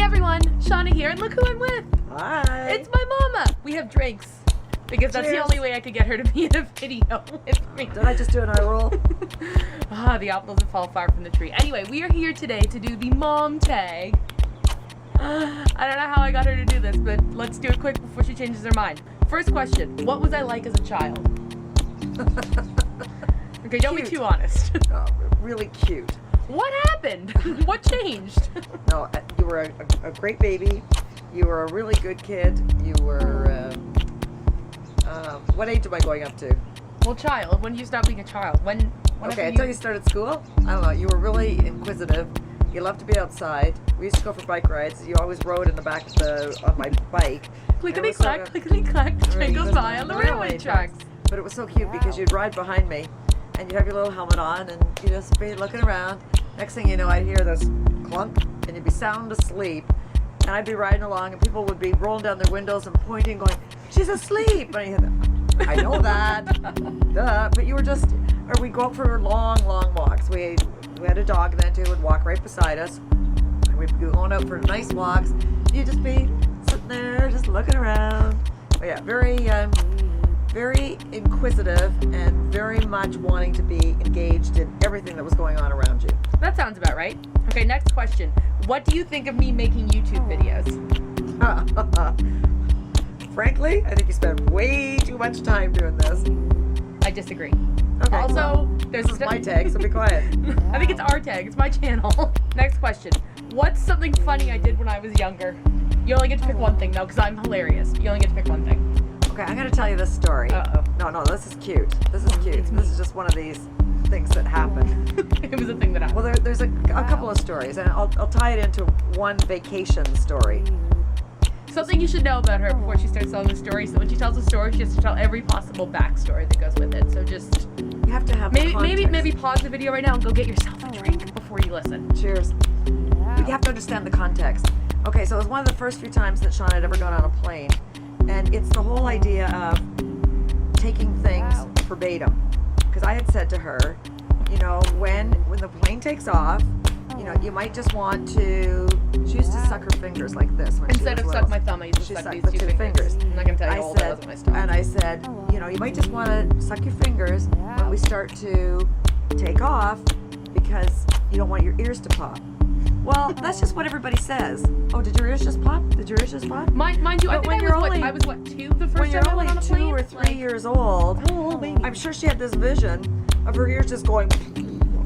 everyone, Shauna here, and look who I'm with. Hi. It's my mama. We have drinks because that's the Cheers. only way I could get her to be in a video with me. Did I just do an eye roll? The apple doesn't fall far from the tree. Anyway, we are here today to do the mom tag. I don't know how I got her to do this, but let's do it quick before she changes her mind. First question, what was I like as a child? Okay, don't be too honest. Oh, really cute. What happened? What changed? No, you were a great baby. You were a really good kid. You were, what age am I going up to? Well, child, when did you stop being a child? Okay, until you started school? I don't know. You were really inquisitive. You loved to be outside. We used to go for bike rides. You always rode in the back of on my bike. Clickety-clack, clickety-clack, the train goes by on the railway tracks. But it was so cute because you'd ride behind me and you'd have your little helmet on and you'd just be looking around. Next thing you know, I'd hear this clunk and you'd be sound asleep. And I'd be riding along and people would be rolling down their windows and pointing, going, "She's asleep." And I know that. Duh. But you were just, or we'd go out for long, long walks. We had a dog then too, would walk right beside us. And we'd be going out for nice walks. You'd just be sitting there, just looking around. But yeah, very inquisitive and very much wanting to be engaged in everything that was going on around you. That sounds about right. Okay, next question. What do you think of me making YouTube videos? Frankly, I think you spend way too much time doing this. I disagree. Okay, Also, well, there's this is my tag, so be quiet. I think it's our tag. It's my channel. Next question. What's something funny I did when I was younger? You only get to pick one thing, though, because I'm hilarious. You only get to pick one thing. Okay, I'm going to tell you this story. Uh-oh. No, this is cute. This is cute. This is just one of these things that happened. It was a thing that happened. Well, there's a couple of stories, and I'll tie it into one vacation story. Something you should know about her before she starts telling the story. So when she tells a story, she has to tell every possible backstory that goes with it. So just You have to have maybe pause the video right now and go get yourself a drink before you listen. Cheers. You have to understand the context. Okay, so it was one of the first few times that Sean had ever gone on a plane. And it's the whole idea of taking things verbatim. Because I had said to her, you know, when the plane takes off, you know, you might just want to, she used to suck her fingers like this. When Instead she of was suck little. my thumb, I used to She suck sucked these the two two fingers. fingers. I'm not going to tell you all that wasn't my style. And I said, you know, you might just want to suck your fingers when we start to take off because you don't want your ears to pop. Well, that's just what everybody says. Oh, did your ears just pop? Did your ears just pop? Mind you, I But think I was what, 2 the first When you're time I went only on a 2 plane? or 3 years old, I'm sure she had this vision of her ears just going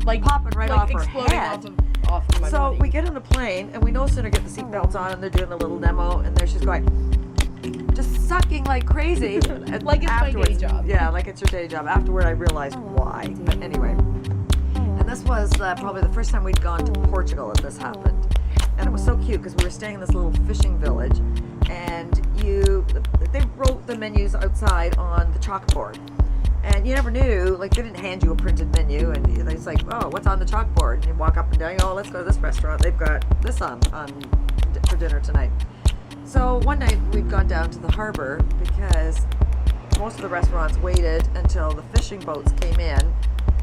like popping right off her exploding head. off of my So body. we get on the plane and we no sooner get the seatbelts on and they're doing the little demo and there she's going, just sucking like crazy. Like it's my day job. Yeah, like it's your day job. Afterward, I realized why. But anyway, and this was probably the first time we'd gone to Portugal that this happened. And it was so cute because we were staying in this little fishing village and they wrote the menus outside on the chalkboard. And you never knew, like they didn't hand you a printed menu and it's like, oh, what's on the chalkboard? And you walk up and down, oh, let's go to this restaurant. They've got this on for dinner tonight. So one night we'd gone down to the harbor because most of the restaurants waited until the fishing boats came in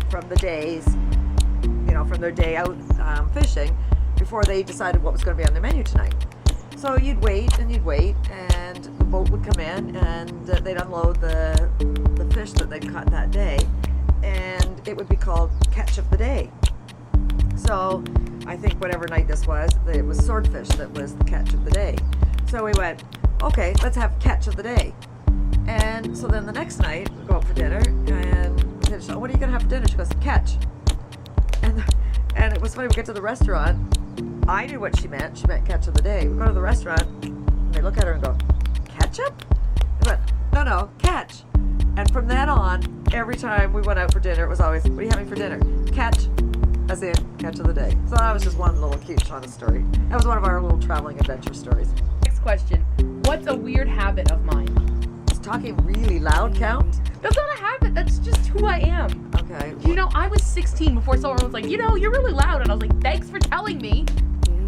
from the days, you know, from their day out fishing before they decided what was going to be on their menu tonight. So you'd wait and the boat would come in and they'd unload the fish that they'd caught that day and it would be called catch of the day. So I think whatever night this was, it was swordfish that was the catch of the day. So we went, okay, let's have catch of the day. And so then the next night we go out for dinner and I said, what are you going to have for dinner? She goes, catch. And it was funny, we get to the restaurant, I knew what she meant catch of the day. We go to the restaurant and they look at her and go, ketchup? I went, no, catch. And from then on, every time we went out for dinner, it was always, what are you having for dinner? Catch, as in catch of the day. So that was just one little cute Shauna story. That was one of our little traveling adventure stories. Next question. What's a weird habit of mine? Does talking really loud count? That's not a habit. That's just who I am. Okay. You know, I was 16 before someone was like, you know, you're really loud. And I was like, thanks for telling me.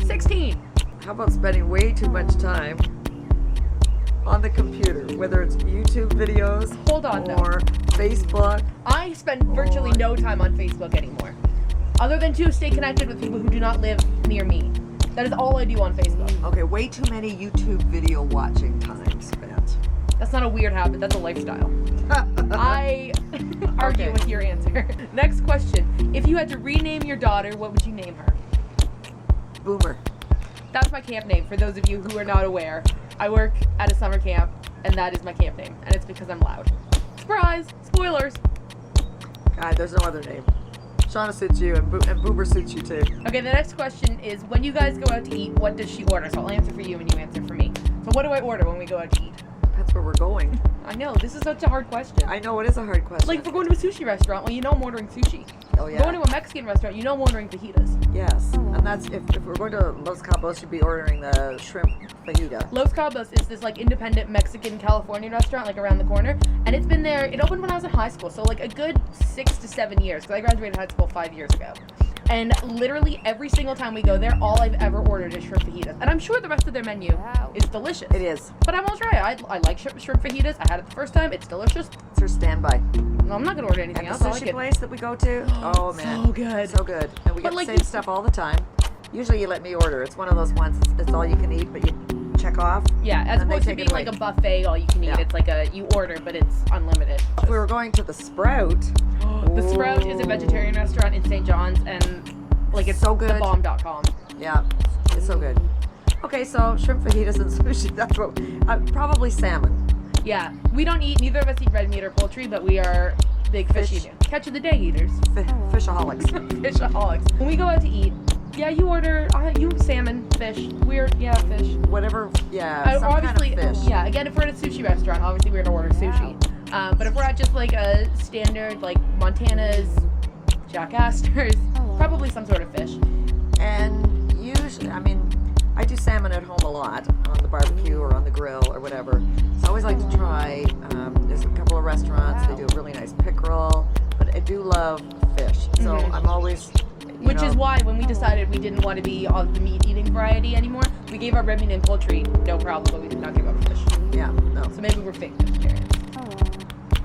16. How about spending way too much time on the computer, whether it's YouTube videos Hold on, or Facebook? I spend virtually no time on Facebook anymore. Other than to stay connected with people who do not live near me. That is all I do on Facebook. Okay, way too many YouTube video watching times spent. That's not a weird habit, that's a lifestyle. I argue Okay. with your answer. Next question. If you had to rename your daughter, what would you name her? Boomer. That's my camp name, for those of you who are not aware. I work at a summer camp, and that is my camp name, and it's because I'm loud. Surprise! Spoilers! God, there's no other name. Shauna suits you, and Boomer suits you too. Okay, the next question is, when you guys go out to eat, what does she order? So I'll answer for you and you answer for me. So what do I order when we go out to eat? That's where we're going. I know, this is such a hard question. I know it is a hard question. Like, if we're going to a sushi restaurant, well, you know I'm ordering sushi. Oh If yeah. we're going to a Mexican restaurant, you know I'm ordering fajitas. Yes, and that's if we're going to Los Cabos, you'd be ordering the shrimp fajita. Los Cabos is this like independent Mexican California restaurant like around the corner, and it's been there. It opened when I was in high school, so like a good 6 to 7 years. Because I graduated high school 5 years ago, and literally every single time we go there, all I've ever ordered is shrimp fajitas, and I'm sure the rest of their menu is delicious. It is. But I will try. I like shrimp fajitas. I had it the first time. It's delicious. It's her standby. No, I'm not gonna order anything At else. the I like sushi it. place that we go to. Oh man, So good. so good. And we But get like the same you- stuff all the time. Usually you let me order. It's one of those ones. It's all you can eat, but you check off. Yeah, as and they opposed to take it being like away. a buffet, all you can eat. Yeah. It's like you order, but it's unlimited. If we were going to the Sprout. The Sprout is a vegetarian restaurant in St. John's, and like it's So good. thebomb.com. Yeah, it's so good. Okay, so shrimp fajitas and sushi. That's what. Probably salmon. Yeah, we don't eat. Neither of us eat red meat or poultry, but we are big fish Fish. eaters. Catch of the day eaters. Fishaholics. Fishaholics. When we go out to eat, yeah, you order you salmon, fish. We're fish. Whatever. Yeah. Some Obviously, kind of fish. yeah. Again, if we're at a sushi restaurant, obviously we're gonna order sushi. But if we're at just like a standard, like Montana's, Jack Astor's, probably some sort of fish. And usually, I mean, I do salmon at home a lot on the barbecue or on the grill or whatever. So I always like to try. There's a couple of restaurants. They do a really nice pickerel, but I do love fish. So Mhm. I'm always. Which is why when we decided we didn't want to be of the meat eating variety anymore, we gave up red meat and poultry, no problem, but we did not give up fish. Yeah. No. So maybe we're fake vegetarians.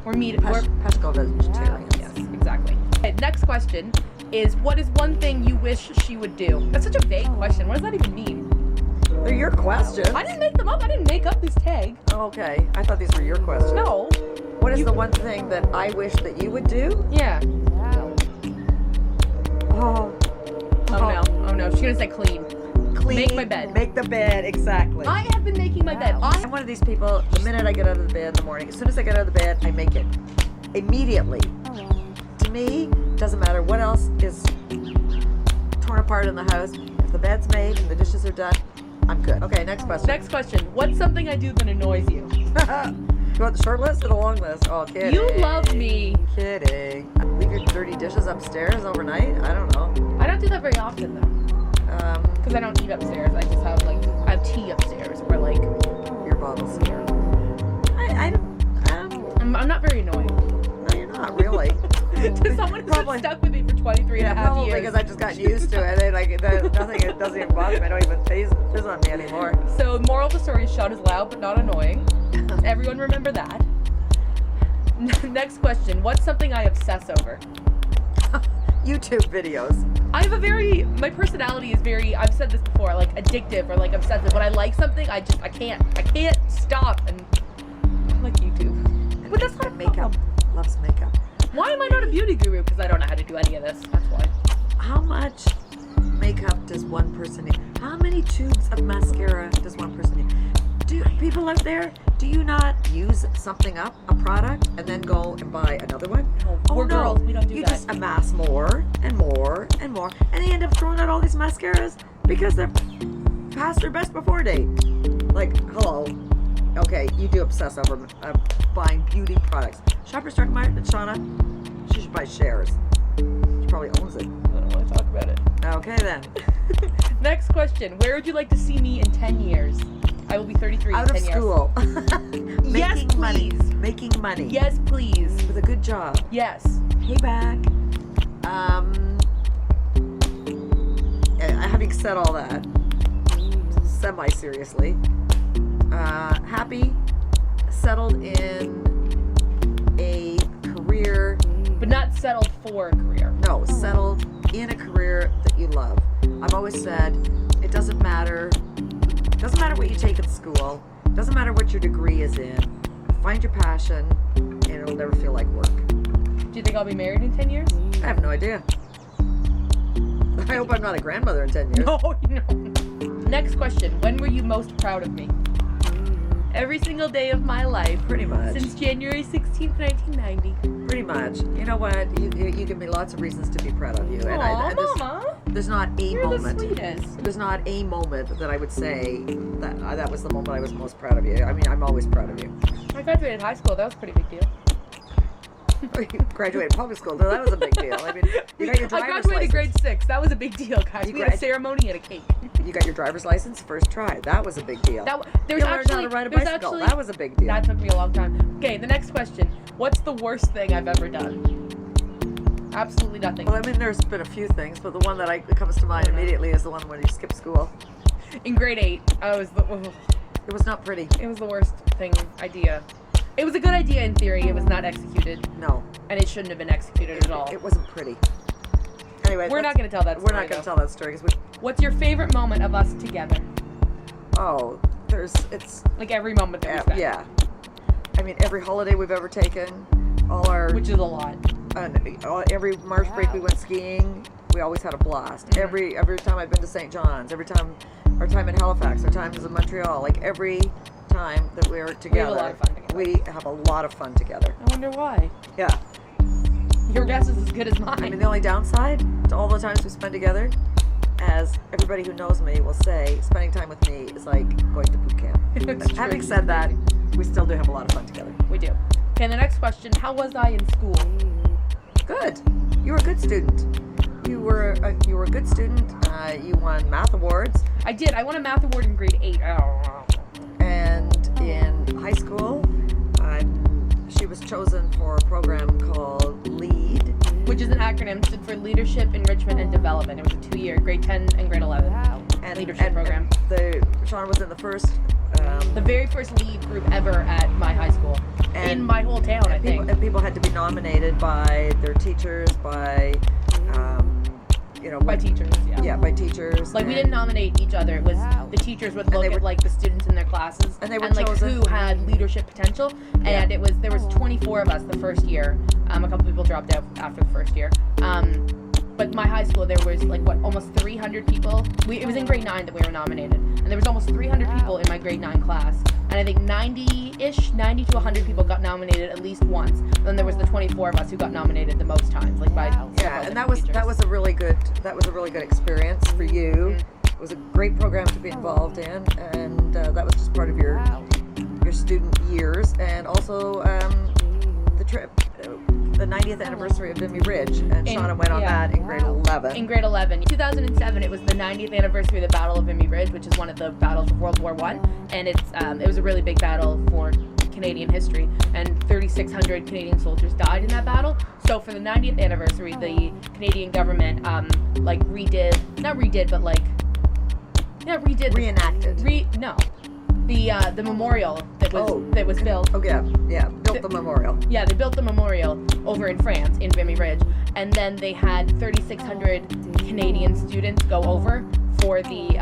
We're meat. We're, Pesco vegetarians. yes, exactly. Okay, next question is, what is one thing you wish she would do? That's such a vague question. What does that even mean? They're your questions. I didn't make them up. I didn't make up this tag. Okay. I thought these were your questions. No. What is the one thing that I wish that you would do? Yeah. Oh. Oh no. She's gonna say clean. Clean. Make my bed. Make the bed. Exactly. I have been making my bed. I'm one of these people, the minute I get out of the bed in the morning, as soon as I get out of the bed, I make it. Immediately. To me, doesn't matter what else is torn apart in the house. If the bed's made and the dishes are done, I'm good. Okay, next question. Next question. What's something I do that annoys you? You want the short list or the long list? Oh, kidding. You love me. Kidding. Leave your dirty dishes upstairs overnight? I don't know. I don't do that very often though, because I don't eat upstairs. I just have I have tea upstairs, or like Your bottles here. I'm not very annoying. No, you're not really. To someone who's Probably. been stuck with me for 23 and a half Probably years. because I just got used to it. Nothing, it doesn't even bother me. I don't even fizz on me anymore. So, moral of the story is Sean is loud but not annoying. Everyone remember that. Next question. What's something I obsess over? YouTube videos. I have my personality is very, I've said this before, like addictive or like obsessive. When I like something, I can't stop, and I like YouTube. But that's not a Makeup. problem. Loves makeup. Why am I not a beauty guru? Because I don't know how to do any of this. That's why. How much makeup does one person need? How many tubes of mascara does one person need? Do people out there, do you not use something up, a product, and then go and buy another one? No, we're girls, we don't do you that. just amass more and more and more, and they end up throwing out all these mascaras because they're past their best before date. Like, hello. Okay, you do obsess over buying beauty products. Shoppers Drug Mart and Shauna, she should buy shares. She probably owns it. I don't want to talk about it. Okay then. Next question. Where would you like to see me in 10 years? I will be 33 Out in of 10 school. Yes, Making money. please. Making money. years. Yes, please. With a good job. Yes. Payback. Having said all that, semi-seriously, happy, settled in a career. But not settled for a career. No, settled in a career that you love. I've always said it doesn't doesn't matter. Doesn't matter what you take in school. Doesn't matter what your degree is in. Find your passion, and it'll never feel like work. Do you think I'll be married in 10 years? I have no idea. I hope I'm not a grandmother in 10 years. No. Next question. When were you most proud of me? Every single day of my life. Pretty much. Since January 16th, 1990. Pretty much. You know what? You give me lots of reasons to be proud of you. Aw, And Mama. there's not a You're moment. the sweetest. There's not a moment that I would say that was the moment I was most proud of you. I mean, I'm always proud of you. I graduated high school. That was a pretty big deal. You graduated public school, so that was a big deal. I mean, you got your I driver's graduated license. grade 6. That was a big deal, guys. You We had a grad- ceremony and a cake. You got your driver's license first try. That was a big deal. There You was learned actually, how to ride a there was bicycle. actually- That was a big deal. That took me a long time. Okay, the next question. What's the worst thing I've ever done? Absolutely nothing. Well, I mean, there's been a few things, but the one that comes to mind immediately is the one when you skip school. In grade 8, It was not pretty. it was the worst idea. It was a good idea in theory. It was not executed, No, and it shouldn't have been executed at all. it wasn't pretty. Anyway, We're not going to tell that We're story. not going to though. tell that story because What's your favorite moment of us together? it's Like every moment that we spent. yeah. I mean, every holiday we've ever taken, all our Which is a lot. every March break we went skiing, we always had a blast. Mhm. Every time I've been to St. John's, every time our time in Halifax, our times in Montreal, like every time that we're together, a lot of fun together. we have a lot of fun together. I wonder why. Yeah. Your guess is as good as mine. I mean, the only downside to all the times we spend together, as everybody who knows me will say, spending time with me is like going to boot camp. It's true. Having said that, we still do have a lot of fun together. We do. Okay, the next question. How was I in school? Good. You were a good student. You were a good student. You won math awards, I did. I won a math award in grade 8. and in high school, she was chosen for a program called LEAD. Which is an acronym, stood for Leadership, Enrichment, and Development. It was a 2-year, grade 10 and grade 11 leadership program. Shauna was in the first. The very first lead group ever at my high school. In my whole town, I think. And people had to be nominated by their teachers, by By teachers, yeah. Yeah, by teachers. Like, we and- didn't nominate each other. It was the teachers would look they were- at, like, the students in their classes And they were like, chosen. who had leadership potential. And Yeah. there was 24 of us the first year. A couple people dropped out after the first year. But my high school, there was, like, almost 300 people. It was in grade 9 that we were nominated. And there was almost 300 people in my grade 9 class. And I think 90 to 100 people got nominated at least once. Then there was the 24 of us who got nominated the most times, like by several Yeah, and that was different a really good experience for you. Mhm. It was a great program to be involved in, and that was just part of your student years, and also the trip, the 90th anniversary of Vimy Ridge, and Shauna went on yeah. that in grade 11. In grade 11. 2007, it was the 90th anniversary of the Battle of Vimy Ridge, which is one of the battles of World War I. And it was a really big battle for Canadian history, and 3,600 Canadian soldiers died in that battle. So for the 90th anniversary, the Canadian government Reenacted. The memorial that was built. Oh yeah, built the memorial. Yeah, they built the memorial over in France, in Vimy Ridge, and then they had 3,600 Canadian students go over for the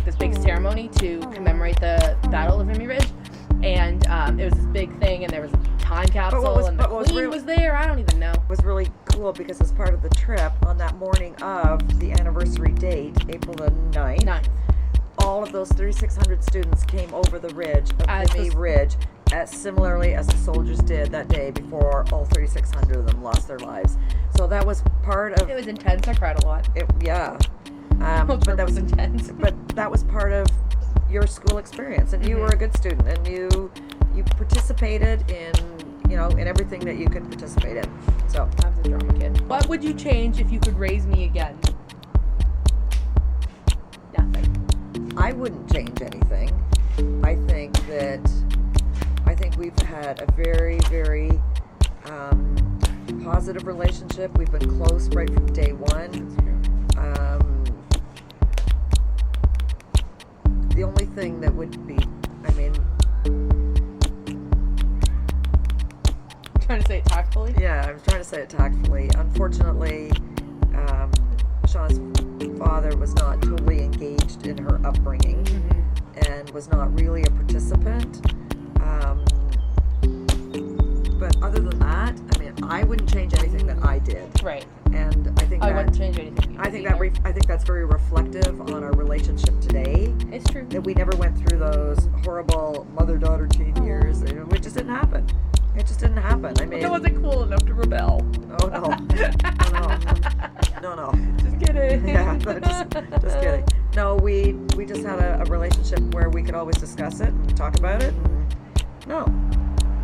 this big ceremony to commemorate the Battle of Vimy Ridge, and it was this big thing, and there was a time capsule, and the Queen was there. I don't even know. It was really cool because as part of the trip, on that morning of the anniversary date, April the 9th, all of those 3,600 students came over the ridge of Vimy Ridge, similarly as the soldiers did that day before all 3,600 of them lost their lives. So that was part of It was intense. I cried a lot. yeah. But that was intense. But that was part of your school experience, and you were a good student, and you participated in in everything that you could participate in. So I was a drama kid. What would you change if you could raise me again? Nothing. I wouldn't change anything. I think we've had a very, very positive relationship. We've been close right from day one. The only thing that would be, Trying to say it tactfully. yeah, I was trying to say it tactfully. Unfortunately, Shauna's father was not totally engaged in her upbringing and was not really a participant. But other than that, I mean, I wouldn't change anything that I did. Right. And I think I wouldn't change anything. I think that's very reflective on our relationship today. It's true. That we never went through those horrible mother-daughter teen years. It just didn't happen. It just didn't happen. I mean, I wasn't cool enough to rebel. Oh no. No. Just kidding. Yeah, just kidding. No, we just had a relationship where we could always discuss it and talk about it. And no.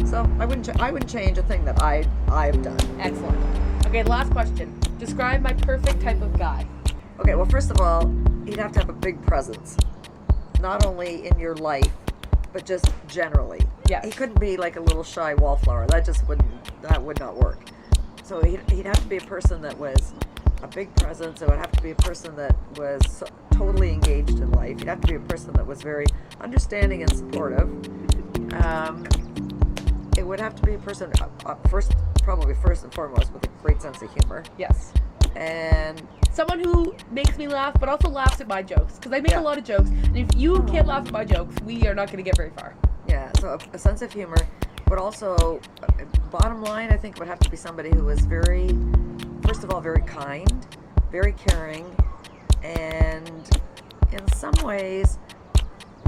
So I wouldn't change a thing that I've done. Excellent. Okay, last question. Describe my perfect type of guy. Okay, well, first of all, he'd have to have a big presence, not only in your life, but just generally. Yes. He couldn't be like a little shy wallflower. That would not work. So he'd have to be a person that was a big presence. It would have to be a person that was totally engaged in life. He'd have to be a person that was very understanding and supportive. It would have to be a person, probably first and foremost, with a great sense of humor. Yes. And someone who makes me laugh, but also laughs at my jokes. Because I make a lot of jokes. And if you can't laugh at my jokes, we are not going to get very far. Yeah, so a sense of humor. But also, bottom line, I think it would have to be somebody who was first of all, very kind, very caring, and in some ways,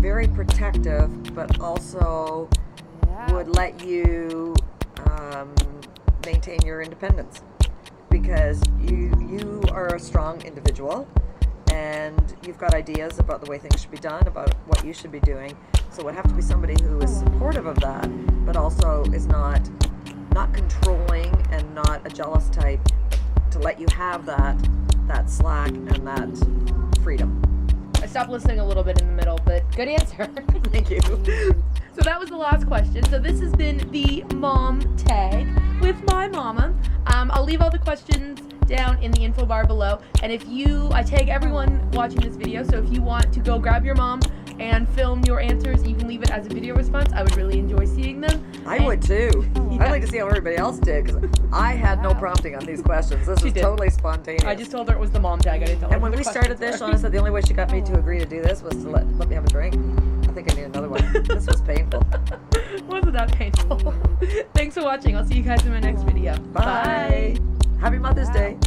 very protective, but also would let you maintain your independence, because you are a strong individual and you've got ideas about the way things should be done, about what you should be doing. So it would have to be somebody who is supportive of that, but also is not controlling and not a jealous type, to let you have that slack and that freedom. I stopped listening a little bit in the middle, but good answer. Thank you. So that was the last question. So this has been the mom tag with my mama. I'll leave all the questions down in the info bar below. And I tag everyone watching this video, so if you want to go grab your mom and film your answers, you can leave it as a video response. I would really enjoy seeing them. I would too. Yeah. I'd like to see how everybody else did, because I had no prompting on these questions. This was totally spontaneous. I just told her it was the mom tag. I didn't tell her. And when we started this, Shauna said the only way she got me to agree to do this was to let me have a drink. I think I need another one. This was painful. Wasn't that painful? Thanks for watching. I'll see you guys in my next video. Bye. Happy Mother's Day.